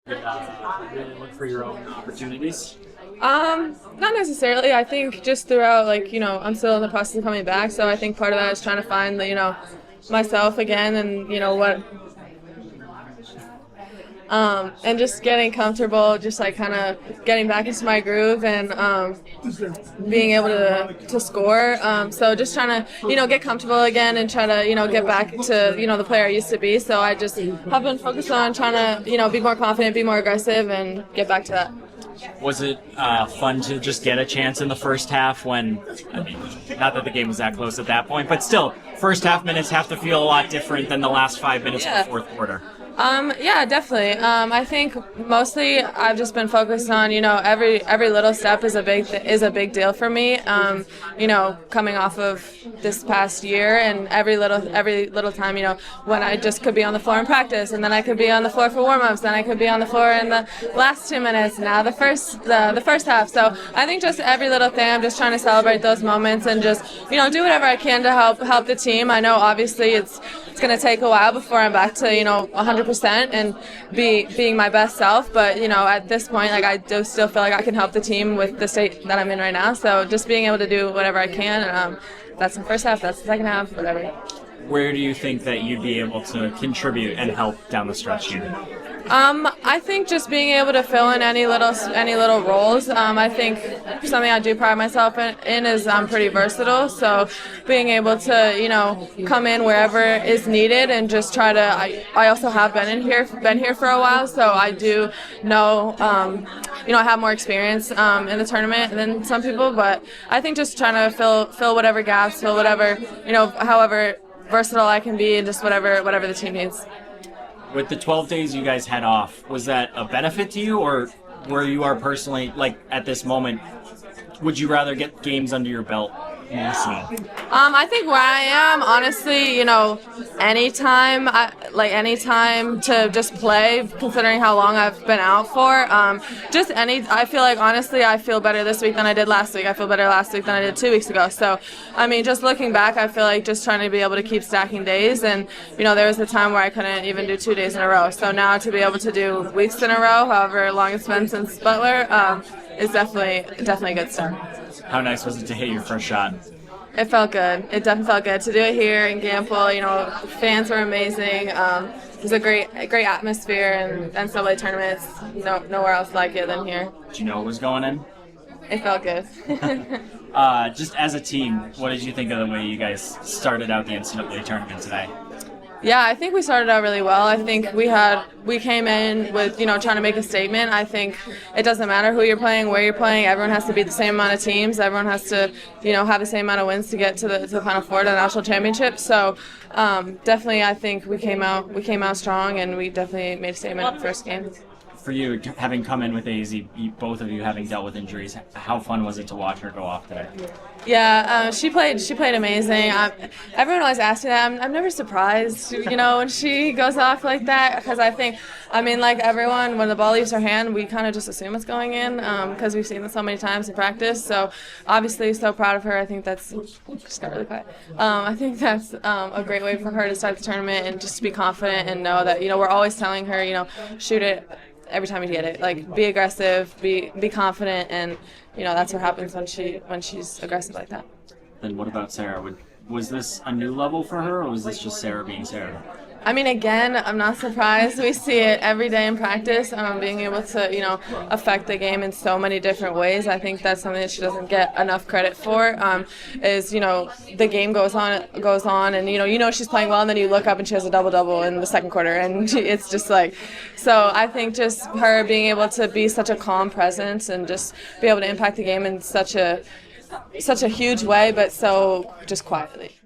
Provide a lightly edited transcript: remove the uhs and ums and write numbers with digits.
Really look for your own opportunities? Not necessarily. I think just throughout, I'm still in the process of coming back, so I think part of that is trying to find, myself again and, and just getting comfortable, just kind of getting back into my groove and being able to score. So just trying to, get comfortable again and try to, get back to, the player I used to be. So I just have been focused on trying to, be more confident, be more aggressive, and get back to that. Was it fun to just get a chance in the first half when, not that the game was that close at that point, but still, first half minutes have to feel a lot different than the last 5 minutes of the fourth quarter? Yeah, definitely. I think mostly I've just been focused on, every little step is a big deal for me. Coming off of this past year and every little time, when I just could be on the floor in practice, and then I could be on the floor for warm-ups, then I could be on the floor in the last 2 minutes, now the first half. So I think just every little thing, I'm just trying to celebrate those moments and just, do whatever I can to help the team. I know obviously it's going to take a while before I'm back to, 100% and being my best self, but at this point, I do still feel like I can help the team with the state that I'm in right now. So just being able to do whatever I can, that's the first half, that's the second half, whatever. Where do you think that you'd be able to contribute and help down the stretch here? I think just being able to fill in any little roles. I think something I do pride myself in is I'm pretty versatile. So being able to come in wherever is needed and just try to. I also have been here for a while, so I do know. I have more experience in the tournament than some people, but I think just trying to fill whatever gaps, fill whatever however versatile I can be, and just whatever the team needs. With the 12 days you guys had off, was that a benefit to you, or where you are personally, at this moment, would you rather get games under your belt? I think where I am, honestly, anytime to just play, considering how long I've been out for. I feel like, honestly, I feel better this week than I did last week. I feel better last week than I did 2 weeks ago. So, just looking back, I feel like just trying to be able to keep stacking days. And, there was a time where I couldn't even do 2 days in a row. So now to be able to do weeks in a row, however long it's been since Butler, is definitely a good start. How nice was it to hit your first shot? It felt good. It definitely felt good to do it here in Gamble. Fans were amazing. It was a great atmosphere, and NCAA tournaments, nowhere else like it than here. Did you know it was going in? It felt good. Just as a team, what did you think of the way you guys started out the NCAA tournament today? Yeah, I think we started out really well. I think we came in with, trying to make a statement. I think it doesn't matter who you're playing, where you're playing. Everyone has to beat the same amount of teams. Everyone has to, have the same amount of wins to get to the Final Four, to the national championship. So definitely, I think we came out strong, and we definitely made a statement in the first game. For you, having come in with AZ, both of you having dealt with injuries, how fun was it to watch her go off today? Yeah, she played amazing. Everyone always asks me that. I'm never surprised, when she goes off like that, because I think, like everyone, when the ball leaves her hand, we kind of just assume it's going in, because we've seen this so many times in practice. So obviously, so proud of her. I think that's just got really quiet. I think that's a great way for her to start the tournament and just to be confident and know that we're always telling her, shoot it every time you get it. Be aggressive, be confident, and that's what happens when she's aggressive like that. Then what about Sarah? Was this a new level for her, or was this just Sarah being Sarah? Again, I'm not surprised. We see it every day in practice, being able to, affect the game in so many different ways. I think that's something that she doesn't get enough credit for, is, the game goes on, and, she's playing well, and then you look up and she has a double-double in the second quarter, and it's just so I think just her being able to be such a calm presence and just be able to impact the game in such a huge way, but so just quietly.